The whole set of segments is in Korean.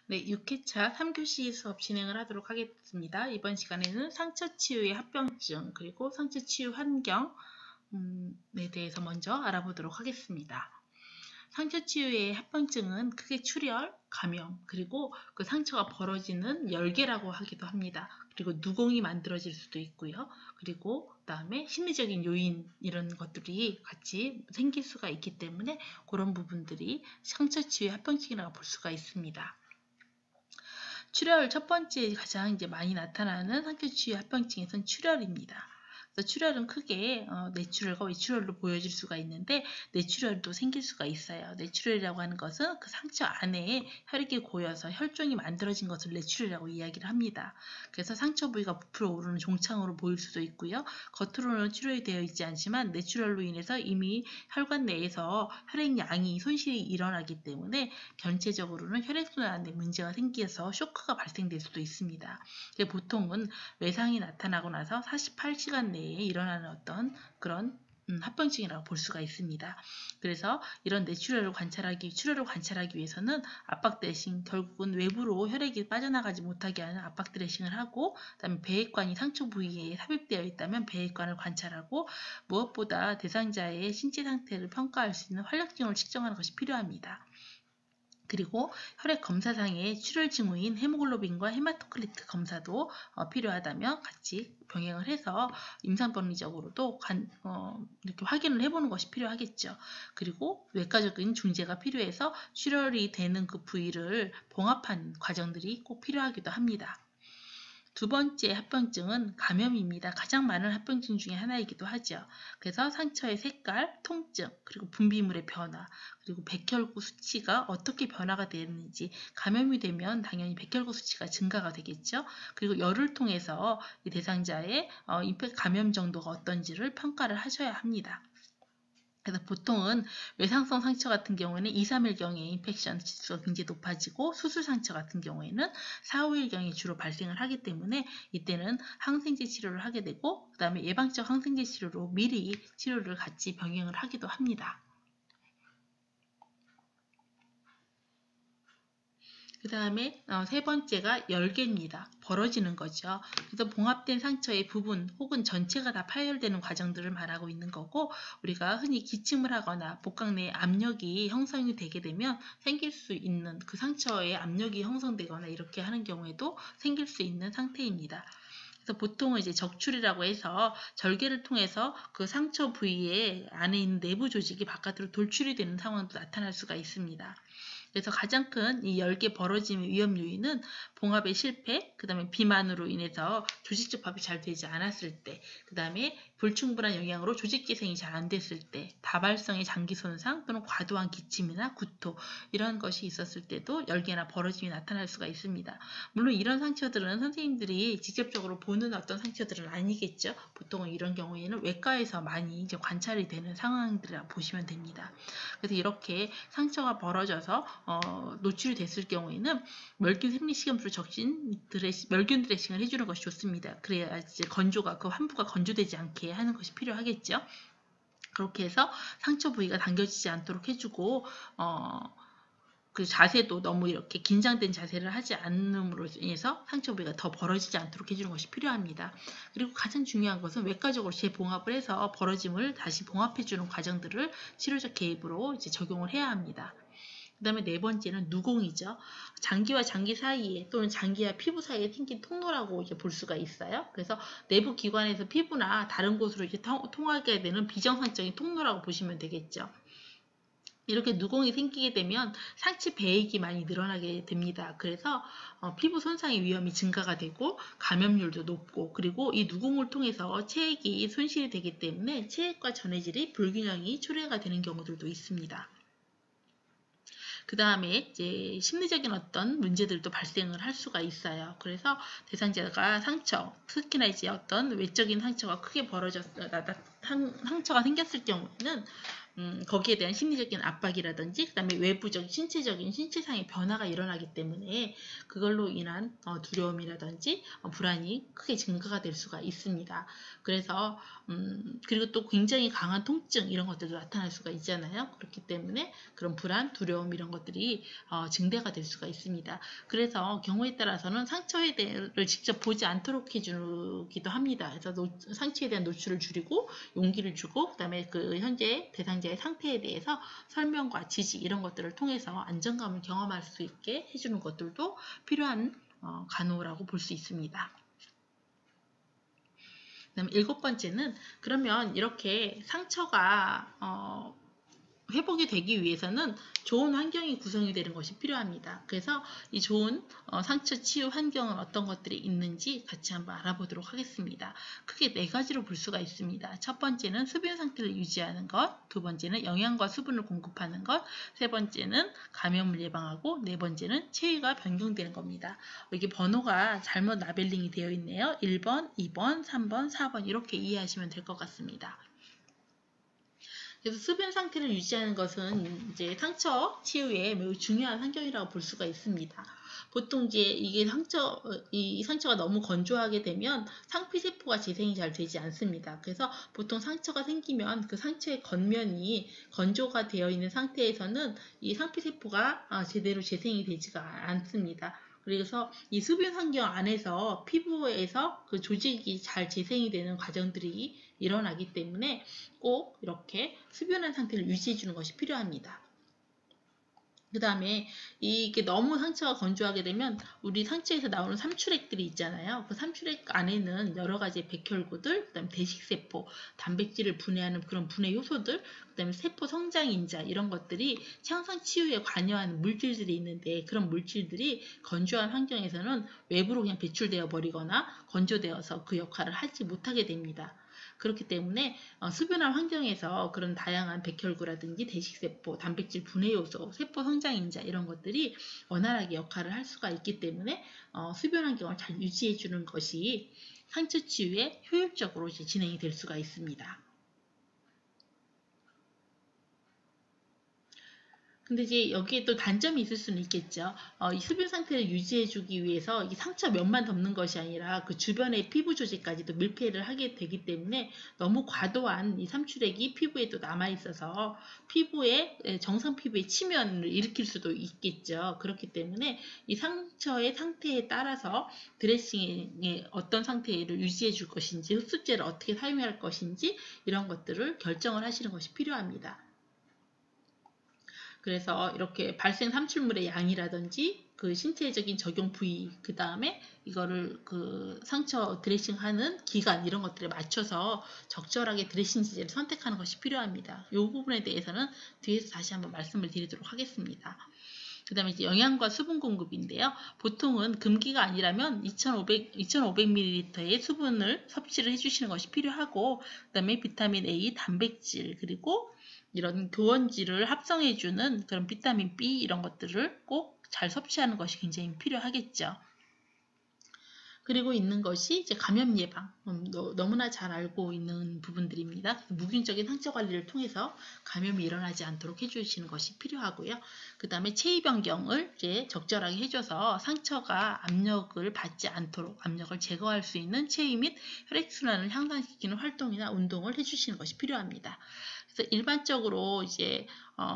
네, 6회차 3교시 수업 진행을 하도록 하겠습니다. 이번 시간에는 상처 치유의 합병증 그리고 상처 치유 환경에 대해서 먼저 알아보도록 하겠습니다. 상처 치유의 합병증은 크게 출혈, 감염, 그리고 그 상처가 벌어지는 열개라고 하기도 합니다. 그리고 누공이 만들어질 수도 있고요. 그리고 그다음에 심리적인 요인 이런 것들이 같이 생길 수가 있기 때문에 그런 부분들이 상처 치유의 합병증이라고 볼 수가 있습니다. 출혈 첫 번째 가장 이제 많이 나타나는 상처 치유 합병증에선 출혈입니다. 그래서 출혈은 크게 뇌출혈과 외출혈로 보여질 수가 있는데 뇌출혈도 생길 수가 있어요. 뇌출혈이라고 하는 것은 그 상처 안에 혈액이 고여서 혈종이 만들어진 것을 뇌출혈이라고 이야기를 합니다. 그래서 상처 부위가 부풀어 오르는 종창으로 보일 수도 있고요. 겉으로는 출혈이 되어 있지 않지만 뇌출혈로 인해서 이미 혈관 내에서 혈액량이 손실이 일어나기 때문에 전체적으로는 혈액순환에 문제가 생겨서 쇼크가 발생될 수도 있습니다. 보통은 외상이 나타나고 나서 48시간 내에 일어나는 어떤 그런 합병증이라고 볼 수가 있습니다. 그래서 이런 출혈을 관찰하기 위해서는 압박 드레싱, 결국은 외부로 혈액이 빠져나가지 못하게 하는 압박 드레싱을 하고, 그다음에 배액관이 상처 부위에 삽입되어 있다면 배액관을 관찰하고, 무엇보다 대상자의 신체 상태를 평가할 수 있는 활력증을 측정하는 것이 필요합니다. 그리고 혈액 검사상의 출혈 징후인 헤모글로빈과 헤마토크리트 검사도 필요하다면 같이 병행을 해서 임상병리적으로도 이렇게 확인을 해보는 것이 필요하겠죠. 그리고 외과적인 중재가 필요해서 출혈이 되는 그 부위를 봉합하는 과정들이 꼭 필요하기도 합니다. 두 번째 합병증은 감염입니다. 가장 많은 합병증 중에 하나이기도 하죠. 그래서 상처의 색깔, 통증, 그리고 분비물의 변화, 그리고 백혈구 수치가 어떻게 변화가 되는지, 감염이 되면 당연히 백혈구 수치가 증가가 되겠죠. 그리고 열을 통해서 이 대상자의 감염 정도가 어떤지를 평가를 하셔야 합니다. 그래서 보통은 외상성 상처 같은 경우에는 2, 3일경에 인펙션 지수가 굉장히 높아지고 수술 상처 같은 경우에는 4, 5일경에 주로 발생을 하기 때문에 이때는 항생제 치료를 하게 되고 그 다음에 예방적 항생제 치료로 미리 치료를 같이 병행을 하기도 합니다. 그 다음에 세 번째가 열개입니다. 벌어지는 거죠. 그래서 봉합된 상처의 부분 혹은 전체가 다 파열되는 과정들을 말하고 있는 거고, 우리가 흔히 기침을 하거나 복강 내에 압력이 형성이 되게 되면 생길 수 있는 그 상처에 압력이 형성되거나 이렇게 하는 경우에도 생길 수 있는 상태입니다. 그래서 보통은 이제 적출이라고 해서 절개를 통해서 그 상처 부위에 안에 있는 내부 조직이 바깥으로 돌출이 되는 상황도 나타날 수가 있습니다. 그래서 가장 큰 이 열개 벌어짐의 위험 요인은 봉합의 실패, 그 다음에 비만으로 인해서 조직 접합이 잘 되지 않았을 때, 그 다음에 불충분한 영양으로 조직 재생이 잘 안 됐을 때, 다발성의 장기 손상 또는 과도한 기침이나 구토 이런 것이 있었을 때도 열개나 벌어짐이 나타날 수가 있습니다. 물론 이런 상처들은 선생님들이 직접적으로 보는 어떤 상처들은 아니겠죠. 보통은 이런 경우에는 외과에서 많이 이제 관찰이 되는 상황들이라 보시면 됩니다. 그래서 이렇게 상처가 벌어져서 노출이 됐을 경우에는 멸균 생리식염수로 적신 멸균 드레싱을 해주는 것이 좋습니다. 그래야 이제 건조가 그 환부가 건조되지 않게 하는 것이 필요하겠죠. 그렇게 해서 상처 부위가 당겨지지 않도록 해주고 그 자세도 너무 이렇게 긴장된 자세를 하지 않음으로 인해서 상처 부위가 더 벌어지지 않도록 해주는 것이 필요합니다. 그리고 가장 중요한 것은 외과적으로 재봉합을 해서 벌어짐을 다시 봉합해주는 과정들을 치료적 개입으로 이제 적용을 해야 합니다. 그 다음에 네 번째는 누공이죠. 장기와 장기 사이에 또는 장기와 피부 사이에 생긴 통로라고 이제 볼 수가 있어요. 그래서 내부 기관에서 피부나 다른 곳으로 이제 통하게 되는 비정상적인 통로라고 보시면 되겠죠. 이렇게 누공이 생기게 되면 상체 배액이 많이 늘어나게 됩니다. 그래서 피부 손상의 위험이 증가가 되고 감염률도 높고, 그리고 이 누공을 통해서 체액이 손실이 되기 때문에 체액과 전해질이 불균형이 초래가 되는 경우들도 있습니다. 그 다음에 이제 심리적인 어떤 문제들도 발생을 할 수가 있어요. 그래서 대상자가 상처, 특히나 이제 어떤 외적인 상처가 크게 상처가 생겼을 경우에는 거기에 대한 심리적인 압박이라든지 그다음에 외부적인 신체적인 신체상의 변화가 일어나기 때문에 그걸로 인한 두려움이라든지 불안이 크게 증가가 될 수가 있습니다. 그래서 그리고 또 굉장히 강한 통증 이런 것들도 나타날 수가 있잖아요. 그렇기 때문에 그런 불안, 두려움 이런 것들이 증대가 될 수가 있습니다. 그래서 경우에 따라서는 상처에 대해를 직접 보지 않도록 해주기도 합니다. 그래서 상처에 대한 노출을 줄이고 용기를 주고 그다음에 그 현재 대상자의 상태에 대해서 설명과 지지 이런 것들을 통해서 안정감을 경험할 수 있게 해주는 것들도 필요한 간호라고 볼 수 있습니다. 그다음에 7번째는 그러면 이렇게 상처가 회복이 되기 위해서는 좋은 환경이 구성이 되는 것이 필요합니다. 그래서 이 좋은 상처 치유 환경은 어떤 것들이 있는지 같이 한번 알아보도록 하겠습니다. 크게 4가지로 볼 수가 있습니다. 첫 번째는 수분 상태를 유지하는 것, 두 번째는 영양과 수분을 공급하는 것, 세 번째는 감염을 예방하고 네 번째는 체위가 변경되는 겁니다. 여기 번호가 잘못 라벨링이 되어 있네요. 1번, 2번, 3번, 4번 이렇게 이해하시면 될 것 같습니다. 그래서 수분 상태를 유지하는 것은 이제 상처 치유에 매우 중요한 환경이라고 볼 수가 있습니다. 보통 이제 이게 이 상처가 너무 건조하게 되면 상피세포가 재생이 잘 되지 않습니다. 그래서 보통 상처가 생기면 그 상처의 겉면이 건조가 되어 있는 상태에서는 이 상피세포가 제대로 재생이 되지가 않습니다. 그래서 이 수분 환경 안에서 피부에서 그 조직이 잘 재생이 되는 과정들이 일어나기 때문에 꼭 이렇게 수변한 상태를 유지해 주는 것이 필요합니다. 그 다음에 이게 너무 상처가 건조하게 되면 우리 상처에서 나오는 삼출액들이 있잖아요. 그 삼출액 안에는 여러 가지 백혈구들, 그다음에 대식세포, 단백질을 분해하는 그런 분해 효소들, 그다음에 세포 성장 인자 이런 것들이 향상 치유에 관여하는 물질들이 있는데 그런 물질들이 건조한 환경에서는 외부로 그냥 배출되어 버리거나 건조되어서 그 역할을 하지 못하게 됩니다. 그렇기 때문에 수변한 환경에서 그런 다양한 백혈구라든지 대식세포, 단백질 분해요소, 세포 성장인자 이런 것들이 원활하게 역할을 할 수가 있기 때문에 수변 환경을 잘 유지해 주는 것이 상처 치유에 효율적으로 진행이 될 수가 있습니다. 근데 이제 여기에 또 단점이 있을 수는 있겠죠. 이 수분 상태를 유지해주기 위해서 이 상처 면만 덮는 것이 아니라 그 주변의 피부 조직까지도 밀폐를 하게 되기 때문에 너무 과도한 이 삼출액이 피부에 또 남아있어서 정상 피부에 치면을 일으킬 수도 있겠죠. 그렇기 때문에 이 상처의 상태에 따라서 드레싱의 어떤 상태를 유지해 줄 것인지 흡수제를 어떻게 사용할 것인지 이런 것들을 결정을 하시는 것이 필요합니다. 그래서 이렇게 발생 삼출물의 양이라든지 그 신체적인 적용 부위, 그 다음에 이거를 그 상처 드레싱하는 기간 이런 것들에 맞춰서 적절하게 드레싱 제제를 선택하는 것이 필요합니다. 이 부분에 대해서는 뒤에서 다시 한번 말씀을 드리도록 하겠습니다. 그 다음에 이제 영양과 수분 공급인데요. 보통은 금기가 아니라면 2500ml의 수분을 섭취를 해주시는 것이 필요하고, 그 다음에 비타민 A, 단백질, 그리고 이런 교원질을 합성해주는 그런 비타민 B 이런 것들을 꼭 잘 섭취하는 것이 굉장히 필요하겠죠. 그리고 있는 것이 이제 감염 예방, 너무나 잘 알고 있는 부분들입니다. 무균적인 상처 관리를 통해서 감염이 일어나지 않도록 해주시는 것이 필요하고요. 그 다음에 체위 변경을 이제 적절하게 해줘서 상처가 압력을 받지 않도록 압력을 제거할 수 있는 체위 및 혈액순환을 향상시키는 활동이나 운동을 해주시는 것이 필요합니다. 그래서 일반적으로 이제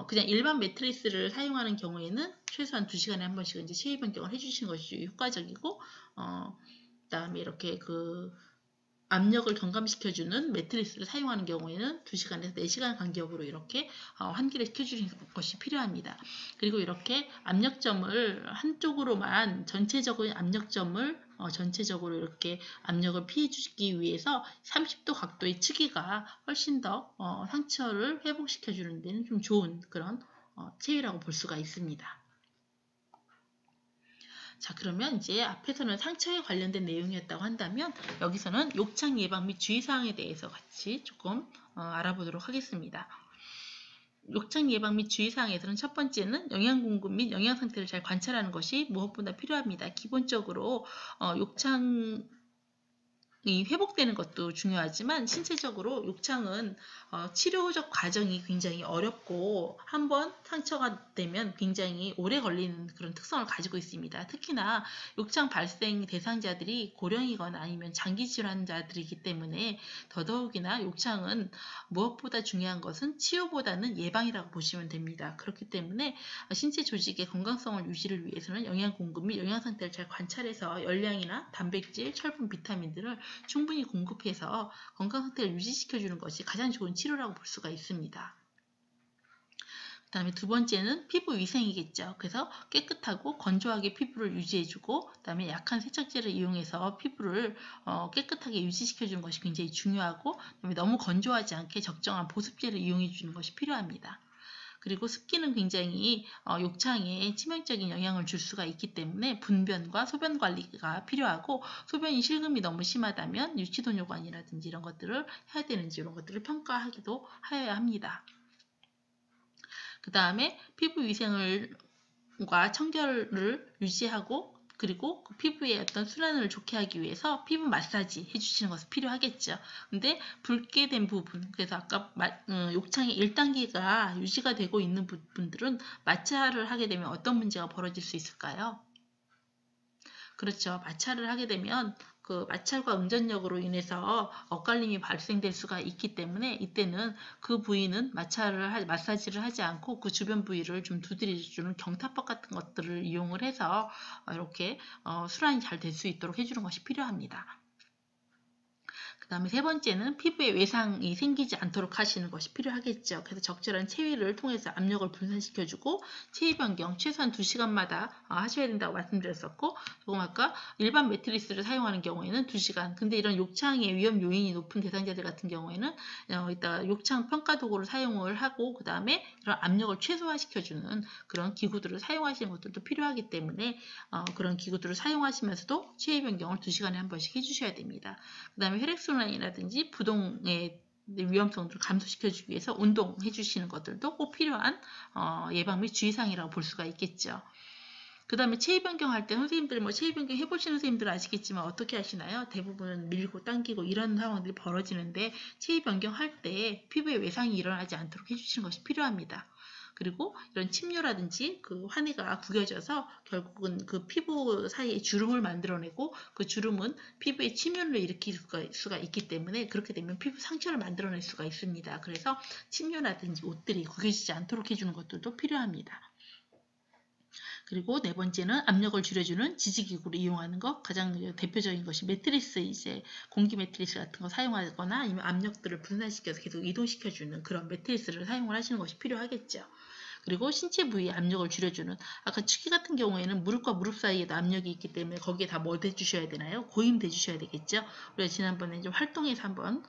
그냥 일반 매트리스를 사용하는 경우에는 최소한 2시간에 한 번씩 이제 체위 변경을 해주시는 것이 효과적이고, 그다음에 이렇게 그 압력을 경감시켜주는 매트리스를 사용하는 경우에는 2시간에서 4시간 간격으로 이렇게 환기를 시켜주는 것이 필요합니다. 그리고 이렇게 압력점을 한쪽으로만 전체적인 압력점을 전체적으로 이렇게 압력을 피해주기 위해서 30도 각도의 치기가 훨씬 더 상처를 회복시켜주는 데는 좀 좋은 그런 체위라고 볼 수가 있습니다. 자, 그러면 이제 앞에서는 상처에 관련된 내용이었다고 한다면 여기서는 욕창 예방 및 주의사항에 대해서 같이 조금 알아보도록 하겠습니다. 욕창 예방 및 주의사항에서는 첫 번째는 영양 공급 및 영양 상태를 잘 관찰하는 것이 무엇보다 필요합니다. 기본적으로 욕창 이 회복되는 것도 중요하지만 신체적으로 욕창은 치료적 과정이 굉장히 어렵고 한번 상처가 되면 굉장히 오래 걸리는 그런 특성을 가지고 있습니다. 특히나 욕창 발생 대상자들이 고령이거나 아니면 장기 질환자들이기 때문에 더더욱이나 욕창은 무엇보다 중요한 것은 치유보다는 예방이라고 보시면 됩니다. 그렇기 때문에 신체 조직의 건강성을 유지를 위해서는 영양 공급 및 영양 상태를 잘 관찰해서 열량이나 단백질, 철분, 비타민들을 충분히 공급해서 건강 상태를 유지시켜주는 것이 가장 좋은 치료라고 볼 수가 있습니다. 그 다음에 두 번째는 피부 위생이겠죠. 그래서 깨끗하고 건조하게 피부를 유지해주고 그 다음에 약한 세척제를 이용해서 피부를 깨끗하게 유지시켜주는 것이 굉장히 중요하고 그다음에 너무 건조하지 않게 적정한 보습제를 이용해주는 것이 필요합니다. 그리고 습기는 굉장히 욕창에 치명적인 영향을 줄 수가 있기 때문에 분변과 소변 관리가 필요하고 소변이 실금이 너무 심하다면 유치도뇨관이라든지 이런 것들을 해야 되는지 이런 것들을 평가하기도 하여야 합니다. 그 다음에 피부 위생과 청결을 유지하고 그리고 그 피부의 어떤 순환을 좋게 하기 위해서 피부 마사지 해주시는 것이 필요하겠죠. 근데 붉게 된 부분, 그래서 아까 욕창의 1단계가 유지가 되고 있는 부분들은 마찰을 하게 되면 어떤 문제가 벌어질 수 있을까요? 그렇죠. 마찰을 하게 되면 그 마찰과 음전력으로 인해서 엇갈림이 발생될 수가 있기 때문에 이때는 그 부위는 마사지를 하지 않고 그 주변 부위를 좀 두드려주는 경타법 같은 것들을 이용을 해서 이렇게 순환이 잘 될 수 있도록 해주는 것이 필요합니다. 그 다음에 세 번째는 피부에 외상이 생기지 않도록 하시는 것이 필요하겠죠. 그래서 적절한 체위를 통해서 압력을 분산시켜주고 체위 변경 최소한 2시간마다 하셔야 된다고 말씀드렸었고 조금 아까 일반 매트리스를 사용하는 경우에는 2시간 근데 이런 욕창의 위험 요인이 높은 대상자들 같은 경우에는 이따 욕창 평가 도구를 사용을 하고 그 다음에 이런 압력을 최소화시켜주는 그런 기구들을 사용하시는 것들도 필요하기 때문에 그런 기구들을 사용하시면서도 체위 변경을 2시간에 한 번씩 해주셔야 됩니다. 그 다음에 혈액순환이라든지 부동의 위험성들을 감소시켜주기 위해서 운동해 주시는 것들도 꼭 필요한 예방 및 주의사항이라고 볼 수가 있겠죠. 그 다음에 체위 변경할 때 선생님들 체위 변경 해보시는 선생님들 아시겠지만 어떻게 하시나요? 대부분 밀고 당기고 이런 상황들이 벌어지는데 체위 변경할 때 피부에 외상이 일어나지 않도록 해주시는 것이 필요합니다. 그리고 이런 침류라든지 그 환희가 구겨져서 결국은 그 피부 사이에 주름을 만들어내고 그 주름은 피부에 침류를 일으킬 수가 있기 때문에 그렇게 되면 피부 상처를 만들어낼 수가 있습니다. 그래서 침류라든지 옷들이 구겨지지 않도록 해주는 것들도 필요합니다. 그리고 네 번째는 압력을 줄여주는 지지기구를 이용하는 것. 가장 대표적인 것이 매트리스, 이제 공기 매트리스 같은 거 사용하거나 아니면 압력들을 분산시켜서 계속 이동시켜주는 그런 매트리스를 사용을 하시는 것이 필요하겠죠. 그리고 신체 부위의 압력을 줄여주는 아까 축기 같은 경우에는 무릎과 무릎 사이에도 압력이 있기 때문에 거기에 다 뭐 대주셔야 되나요? 고임 대주셔야 되겠죠. 우리가 지난번에 좀 활동에서 한번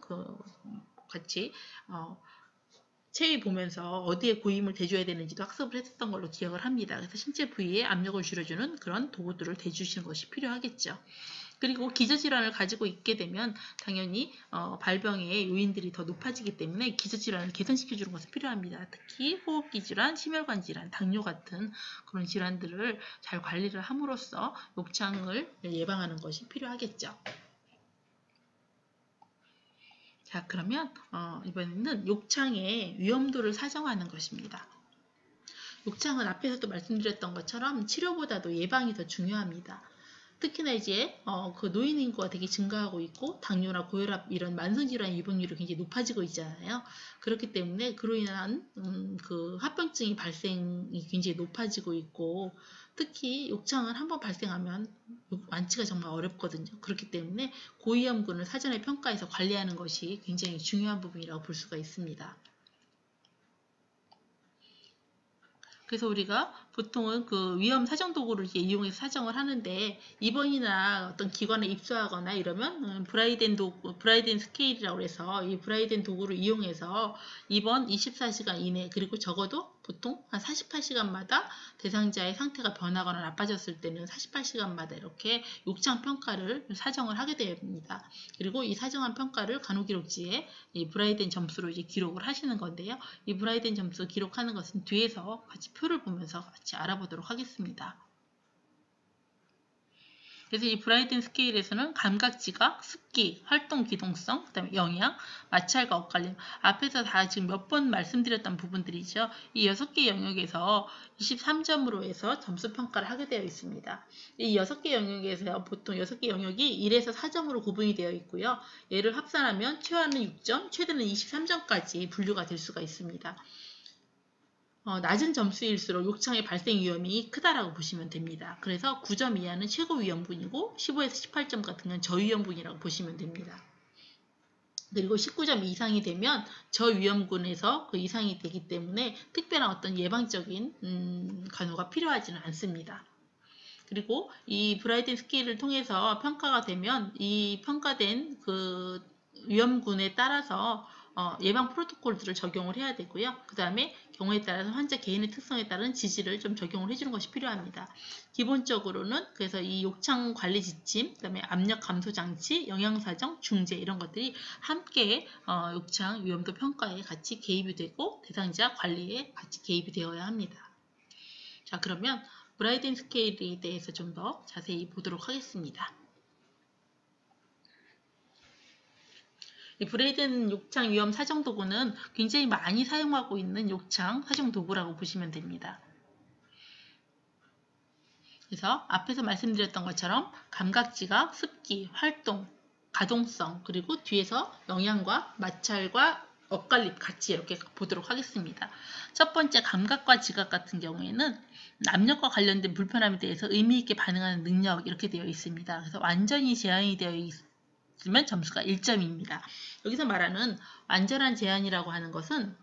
같이 체위 보면서 어디에 고임을 대줘야 되는지도 학습을 했었던 걸로 기억을 합니다. 그래서 신체 부위에 압력을 줄여주는 그런 도구들을 대주시는 것이 필요하겠죠. 그리고 기저질환을 가지고 있게 되면 당연히 발병의 요인들이 더 높아지기 때문에 기저질환을 개선시켜주는 것이 필요합니다. 특히 호흡기 질환, 심혈관 질환, 당뇨 같은 그런 질환들을 잘 관리를 함으로써 욕창을 예방하는 것이 필요하겠죠. 자, 그러면 이번에는 욕창의 위험도를 사정하는 것입니다. 욕창은 앞에서도 말씀드렸던 것처럼 치료보다도 예방이 더 중요합니다. 특히나 이제 그 노인 인구가 되게 증가하고 있고 당뇨나 고혈압 이런 만성질환 유병률이 굉장히 높아지고 있잖아요. 그렇기 때문에 그로 인한 그 합병증이 발생이 굉장히 높아지고 있고 특히 욕창은 한번 발생하면 완치가 정말 어렵거든요. 그렇기 때문에 고위험군을 사전에 평가해서 관리하는 것이 굉장히 중요한 부분이라고 볼 수가 있습니다. 그래서 우리가 보통은 그 위험 사정 도구를 이용해서 사정을 하는데 입원이나 어떤 기관에 입소하거나 이러면 브라이덴 스케일이라고 해서 이 브라이덴 도구를 이용해서 입원 24시간 이내 그리고 적어도 보통 한 48시간마다 대상자의 상태가 변하거나 나빠졌을 때는 48시간마다 이렇게 욕창 평가를 사정을 하게 됩니다. 그리고 이 사정한 평가를 간호기록지에 이 브라이덴 점수로 이제 기록을 하시는 건데요. 이 브라이덴 점수 기록하는 것은 뒤에서 같이 표를 보면서 같이 알아보도록 하겠습니다. 그래서 이 브라이든 스케일에서는 감각, 지각, 습기, 활동 기동성, 그다음에 영양, 마찰과 엇갈림. 앞에서 다 지금 몇 번 말씀드렸던 부분들이죠. 이 6개 영역에서 23점으로 해서 점수 평가를 하게 되어 있습니다. 이 6개 영역에서 보통 6개 영역이 1에서 4점으로 구분이 되어 있고요. 얘를 합산하면 최하는 6점, 최대는 23점까지 분류가 될 수가 있습니다. 낮은 점수일수록 욕창의 발생 위험이 크다라고 보시면 됩니다. 그래서 9점 이하는 최고 위험군이고 15에서 18점 같은 건 저위험군이라고 보시면 됩니다. 그리고 19점 이상이 되면 저위험군에서 그 이상이 되기 때문에 특별한 어떤 예방적인 간호가 필요하지는 않습니다. 그리고 이 브라이든 스케일을 통해서 평가가 되면 이 평가된 그 위험군에 따라서 예방 프로토콜들을 적용을 해야 되고요. 그 다음에 경우에 따라서 환자 개인의 특성에 따른 지지를 좀 적용을 해주는 것이 필요합니다. 기본적으로는 그래서 이 욕창 관리 지침, 그 다음에 압력 감소 장치, 영양 사정, 중재 이런 것들이 함께 욕창 위험도 평가에 같이 개입이 되고 대상자 관리에 같이 개입이 되어야 합니다. 자, 그러면 브라이든 스케일에 대해서 좀 더 자세히 보도록 하겠습니다. 이 브레이든 욕창 위험 사정 도구는 굉장히 많이 사용하고 있는 욕창 사정 도구라고 보시면 됩니다. 그래서 앞에서 말씀드렸던 것처럼 감각, 지각, 습기, 활동, 가동성, 그리고 뒤에서 영양과 마찰과 엇갈림 같이 이렇게 보도록 하겠습니다. 첫 번째 감각과 지각 같은 경우에는 압력과 관련된 불편함에 대해서 의미 있게 반응하는 능력 이렇게 되어 있습니다. 그래서 완전히 제한이 되어 있으면 점수가 1점입니다. 여기서 말하는 완전한 제한이라고 하는 것은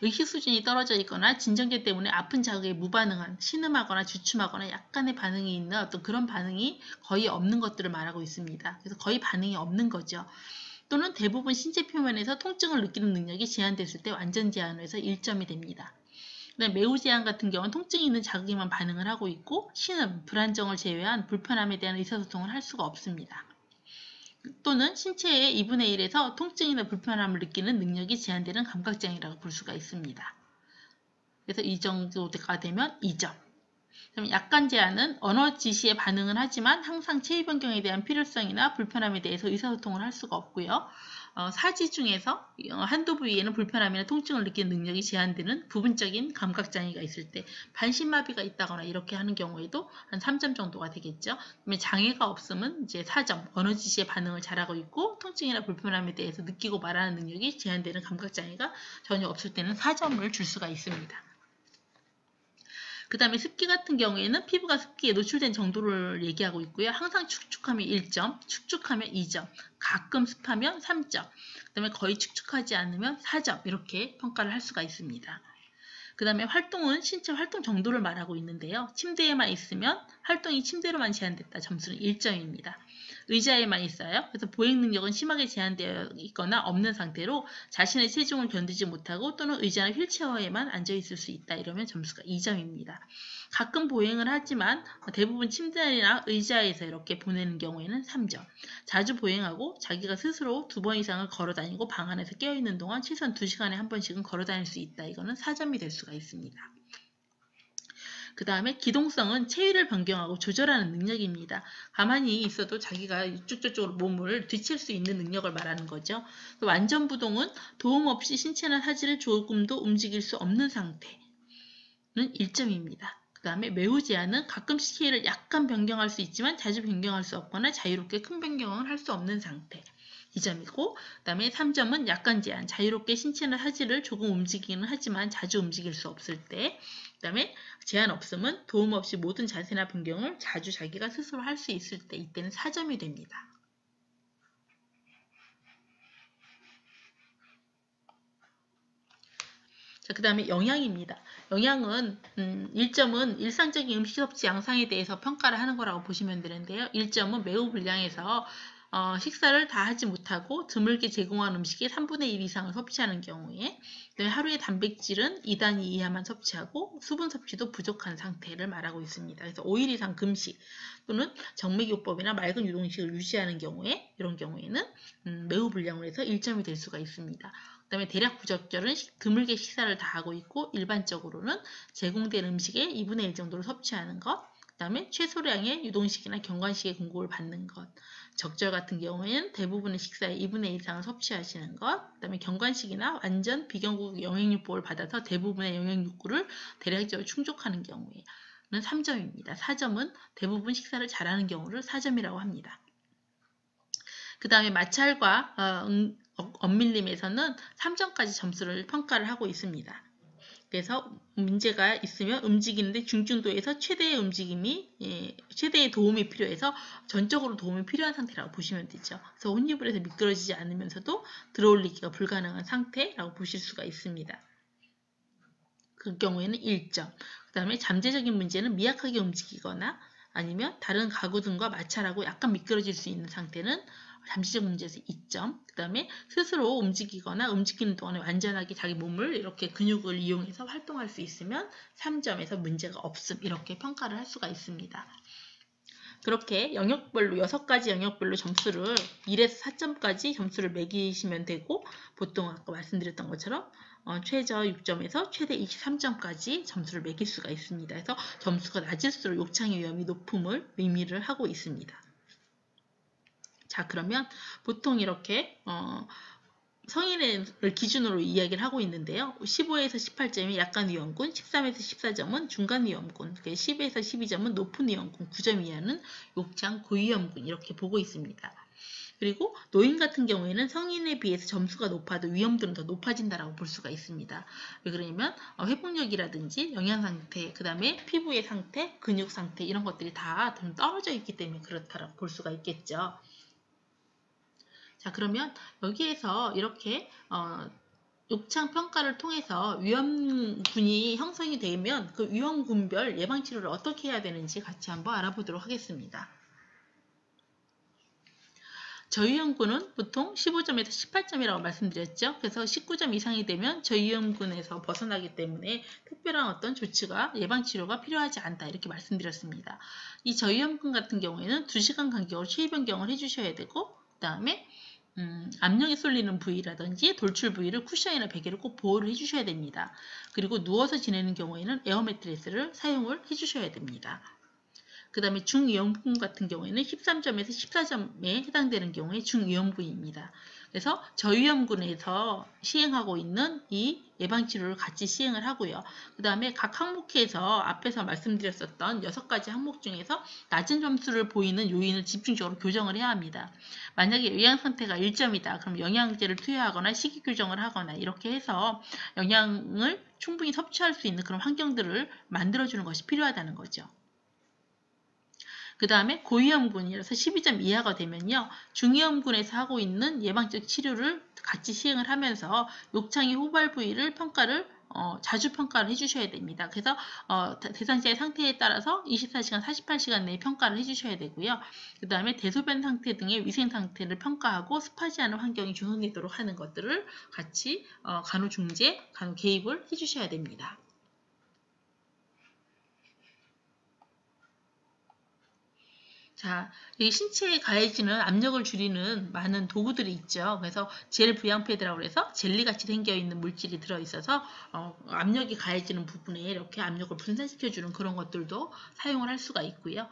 의식 수준이 떨어져 있거나 진정제 때문에 아픈 자극에 무반응한, 신음하거나 주춤하거나 약간의 반응이 있는 어떤 그런 반응이 거의 없는 것들을 말하고 있습니다. 그래서 거의 반응이 없는 거죠. 또는 대부분 신체 표면에서 통증을 느끼는 능력이 제한됐을 때 완전 제한으로 해서 1점이 됩니다. 매우 제한 같은 경우는 통증이 있는 자극에만 반응을 하고 있고 신음, 불안정을 제외한 불편함에 대한 의사소통을 할 수가 없습니다. 또는 신체의 2분의 1에서 통증이나 불편함을 느끼는 능력이 제한되는 감각장애라고 볼 수가 있습니다. 그래서 이 정도가 되면 2점. 그럼 약간 제한은 언어 지시에 반응은 하지만 항상 체위 변경에 대한 필요성이나 불편함에 대해서 의사소통을 할 수가 없고요. 사지 중에서 한두 부위에는 불편함이나 통증을 느끼는 능력이 제한되는 부분적인 감각장애가 있을 때 반신마비가 있다거나 이렇게 하는 경우에도 한 3점 정도가 되겠죠. 그러면 장애가 없으면 이제 4점, 언어 지시에 반응을 잘하고 있고 통증이나 불편함에 대해서 느끼고 말하는 능력이 제한되는 감각장애가 전혀 없을 때는 4점을 줄 수가 있습니다. 그 다음에 습기 같은 경우에는 피부가 습기에 노출된 정도를 얘기하고 있고요. 항상 축축하면 1점, 축축하면 2점, 가끔 습하면 3점, 그 다음에 거의 축축하지 않으면 4점 이렇게 평가를 할 수가 있습니다. 그 다음에 활동은 신체 활동 정도를 말하고 있는데요. 침대에만 있으면 활동이 침대로만 제한됐다. 점수는 1점입니다. 의자에만 있어요. 그래서 보행 능력은 심하게 제한되어 있거나 없는 상태로 자신의 체중을 견디지 못하고 또는 의자나 휠체어에만 앉아있을 수 있다. 이러면 점수가 2점입니다. 가끔 보행을 하지만 대부분 침대나 의자에서 이렇게 보내는 경우에는 3점. 자주 보행하고 자기가 스스로 2번 이상을 걸어다니고 방 안에서 깨어있는 동안 최소한 2시간에 한 번씩은 걸어다닐 수 있다. 이거는 4점이 될 수가 있습니다. 그 다음에 기동성은 체위를 변경하고 조절하는 능력입니다. 가만히 있어도 자기가 이쪽저쪽으로 몸을 뒤칠 수 있는 능력을 말하는 거죠. 완전 부동은 도움 없이 신체나 사지를 조금도 움직일 수 없는 상태는 1점입니다. 그 다음에 매우 제한은 가끔씩 체위를 약간 변경할 수 있지만 자주 변경할 수 없거나 자유롭게 큰 변경을 할 수 없는 상태. 2점이고 그 다음에 3점은 약간 제한, 자유롭게 신체나 사지를 조금 움직이기는 하지만 자주 움직일 수 없을 때. 그 다음에 제한 없음은 도움 없이 모든 자세나 변경을 자주 자기가 스스로 할 수 있을 때 이때는 4점이 됩니다. 자, 그 다음에 영양입니다. 영양은 1점은 일상적인 음식 섭취 양상에 대해서 평가를 하는 거라고 보시면 되는데요. 1점은 매우 불량해서 식사를 다 하지 못하고 드물게 제공한 음식의 3분의 1 이상을 섭취하는 경우에 하루에 단백질은 2단위 이하만 섭취하고 수분 섭취도 부족한 상태를 말하고 있습니다. 그래서 5일 이상 금식 또는 정맥요법이나 맑은 유동식을 유지하는 경우에 이런 경우에는 매우 불량으로 해서 1점이 될 수가 있습니다. 그 다음에 대략 부적절은 드물게 식사를 다 하고 있고 일반적으로는 제공된 음식의 2분의 1 정도를 섭취하는 것. 그 그다음에 최소량의 유동식이나 경관식의 공급을 받는 것. 적절 같은 경우에는 대부분의 식사의 2분의 1 이상을 섭취하시는 것. 그다음에 경관식이나 완전 비경구 영양요법을 받아서 대부분의 영양욕구를 대략적으로 충족하는 경우에는 3점입니다. 4점은 대부분 식사를 잘하는 경우를 4점이라고 합니다. 그 다음에 마찰과 엄밀림에서는 3점까지 점수를 평가를 하고 있습니다. 그래서 문제가 있으면 움직이는데 중증도에서 최대의 움직임이 최대의 도움이 필요해서 전적으로 도움이 필요한 상태라고 보시면 되죠. 그래서 혼입을 해서 미끄러지지 않으면서도 들어올리기가 불가능한 상태라고 보실 수가 있습니다. 그 경우에는 1점. 그 다음에 잠재적인 문제는 미약하게 움직이거나 아니면 다른 가구 등과 마찰하고 약간 미끄러질 수 있는 상태는 잠시적 문제에서 2점. 그 다음에 스스로 움직이거나 움직이는 동안에 완전하게 자기 몸을 이렇게 근육을 이용해서 활동할 수 있으면 3점에서 문제가 없음. 이렇게 평가를 할 수가 있습니다. 그렇게 영역별로 6가지 영역별로 점수를 1에서 4점까지 점수를 매기시면 되고 보통 아까 말씀드렸던 것처럼 최저 6점에서 최대 23점까지 점수를 매길 수가 있습니다. 그래서 점수가 낮을수록 욕창의 위험이 높음을 의미를 하고 있습니다. 자, 그러면 보통 이렇게 성인을 기준으로 이야기를 하고 있는데요. 15에서 18점이 약간 위험군, 13에서 14점은 중간 위험군, 10에서 12점은 높은 위험군, 9점 이하는 욕창 고위험군 이렇게 보고 있습니다. 그리고 노인 같은 경우에는 성인에 비해서 점수가 높아도 위험도는 더 높아진다라고 볼 수가 있습니다. 왜 그러냐면 회복력이라든지 영양 상태, 그 다음에 피부의 상태, 근육 상태 이런 것들이 다 좀 떨어져 있기 때문에 그렇다라고 볼 수가 있겠죠. 자, 그러면 여기에서 이렇게 욕창 평가를 통해서 위험군이 형성이 되면 그 위험군별 예방치료를 어떻게 해야 되는지 같이 한번 알아보도록 하겠습니다. 저위험군은 보통 15점에서 18점이라고 말씀드렸죠. 그래서 19점 이상이 되면 저위험군에서 벗어나기 때문에 특별한 어떤 조치가 예방치료가 필요하지 않다 이렇게 말씀드렸습니다. 이 저위험군 같은 경우에는 2시간 간격으로 체위 변경을 해주셔야 되고 그 다음에 압력이 쏠리는 부위라든지 돌출 부위를 쿠션이나 베개로 꼭 보호를 해주셔야 됩니다. 그리고 누워서 지내는 경우에는 에어 매트리스를 사용을 해주셔야 됩니다. 그 다음에 중위험군 같은 경우에는 13점에서 14점에 해당되는 경우에 중위험군입니다. 그래서 저위험군에서 시행하고 있는 이 예방치료를 같이 시행을 하고요. 그 다음에 각 항목에서 앞에서 말씀드렸었던 6가지 항목 중에서 낮은 점수를 보이는 요인을 집중적으로 교정을 해야 합니다. 만약에 영양 상태가 1점이다. 그럼 영양제를 투여하거나 식이 교정을 하거나 이렇게 해서 영양을 충분히 섭취할 수 있는 그런 환경들을 만들어주는 것이 필요하다는 거죠. 그 다음에 고위험군이라서 12점 이하가 되면요. 중위험군에서 하고 있는 예방적 치료를 같이 시행을 하면서 욕창의 후발 부위를 평가를 자주 평가를 해주셔야 됩니다. 그래서 대상자의 상태에 따라서 24시간, 48시간 내에 평가를 해주셔야 되고요. 그 다음에 대소변 상태 등의 위생 상태를 평가하고 습하지 않은 환경이 조성되도록 하는 것들을 같이 간호중재, 간호 개입을 해주셔야 됩니다. 자, 이 신체에 가해지는 압력을 줄이는 많은 도구들이 있죠. 그래서 젤 부양패드라고 해서 젤리같이 생겨있는 물질이 들어있어서 압력이 가해지는 부분에 이렇게 압력을 분산시켜주는 그런 것들도 사용을 할 수가 있고요.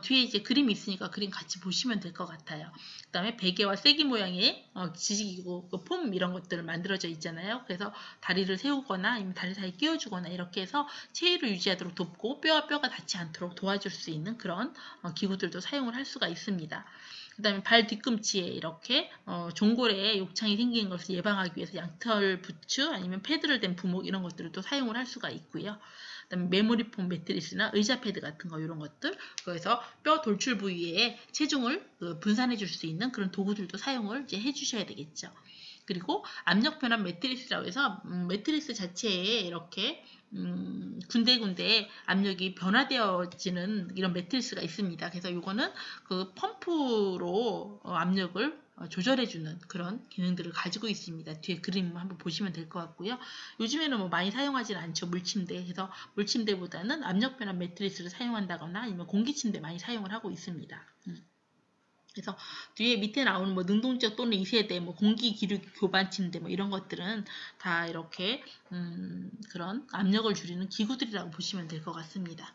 뒤에 이제 그림이 있으니까 그림 같이 보시면 될 것 같아요. 그 다음에 베개와 쐐기 모양의 지지기구, 폼 이런 것들을 만들어져 있잖아요. 그래서 다리를 세우거나 아니면 다리 사이에 끼워주거나 이렇게 해서 체위를 유지하도록 돕고 뼈와 뼈가 닿지 않도록 도와줄 수 있는 그런 기구들도 사용을 할 수가 있습니다. 그 다음에 발 뒤꿈치에 이렇게 종골에 욕창이 생기는 것을 예방하기 위해서 양털 부츠 아니면 패드를 댄 부목 이런 것들을 또 사용을 할 수가 있고요. 그 다음에 메모리폼 매트리스나 의자 패드 같은 거 이런 것들 그래서 뼈 돌출 부위에 체중을 분산해 줄 수 있는 그런 도구들도 사용을 이제 해주셔야 되겠죠. 그리고 압력 변환 매트리스라고 해서 매트리스 자체에 이렇게 군데군데 압력이 변화되어지는 이런 매트리스가 있습니다. 그래서 이거는 그 펌프로 압력을 조절해주는 그런 기능들을 가지고 있습니다. 뒤에 그림 한번 보시면 될 것 같고요. 요즘에는 뭐 많이 사용하지는 않죠. 물침대. 그래서 물침대보다는 압력 변환 매트리스를 사용한다거나 아니면 공기침대 많이 사용을 하고 있습니다. 그래서 뒤에 밑에 나오는 뭐 능동적 또는 2세대 뭐 공기 기류 교반 침대 뭐 이런 것들은 다 이렇게 그런 압력을 줄이는 기구들이라고 보시면 될 것 같습니다.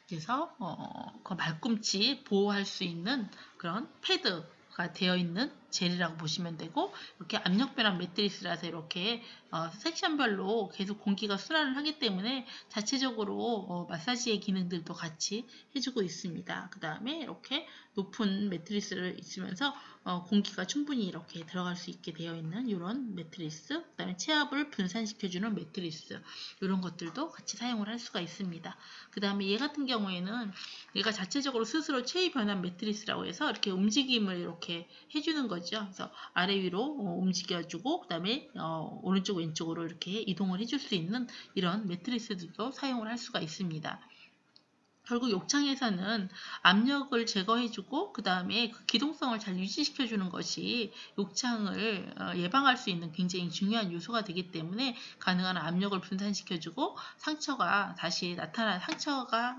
그래서 그 말꿈치 보호할 수 있는 그런 패드가 되어 있는 젤이라고 보시면 되고, 이렇게 압력 변환 매트리스라서 이렇게 섹션별로 계속 공기가 순환을 하기 때문에 자체적으로 마사지의 기능들도 같이 해주고 있습니다. 그 다음에 이렇게 높은 매트리스를 있으면서 공기가 충분히 이렇게 들어갈 수 있게 되어 있는 이런 매트리스, 그 다음에 체압을 분산시켜주는 매트리스, 이런 것들도 같이 사용을 할 수가 있습니다. 그 다음에 얘 같은 경우에는 얘가 자체적으로 스스로 체위 변환 매트리스라고 해서 이렇게 움직임을 이렇게 해주는 거죠. 그래서 아래 위로 움직여주고, 그 다음에 오른쪽 왼쪽으로 이렇게 이동을 해줄 수 있는 이런 매트리스들도 사용을 할 수가 있습니다. 결국 욕창에서는 압력을 제거해주고 그 다음에 그 기동성을 잘 유지시켜주는 것이 욕창을 예방할 수 있는 굉장히 중요한 요소가 되기 때문에 가능한 압력을 분산시켜주고 상처가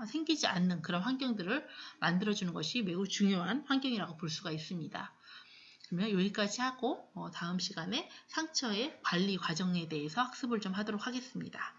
생기지 않는 그런 환경들을 만들어주는 것이 매우 중요한 환경이라고 볼 수가 있습니다. 그러면 여기까지 하고 다음 시간에 상처의 관리 과정에 대해서 학습을 좀 하도록 하겠습니다.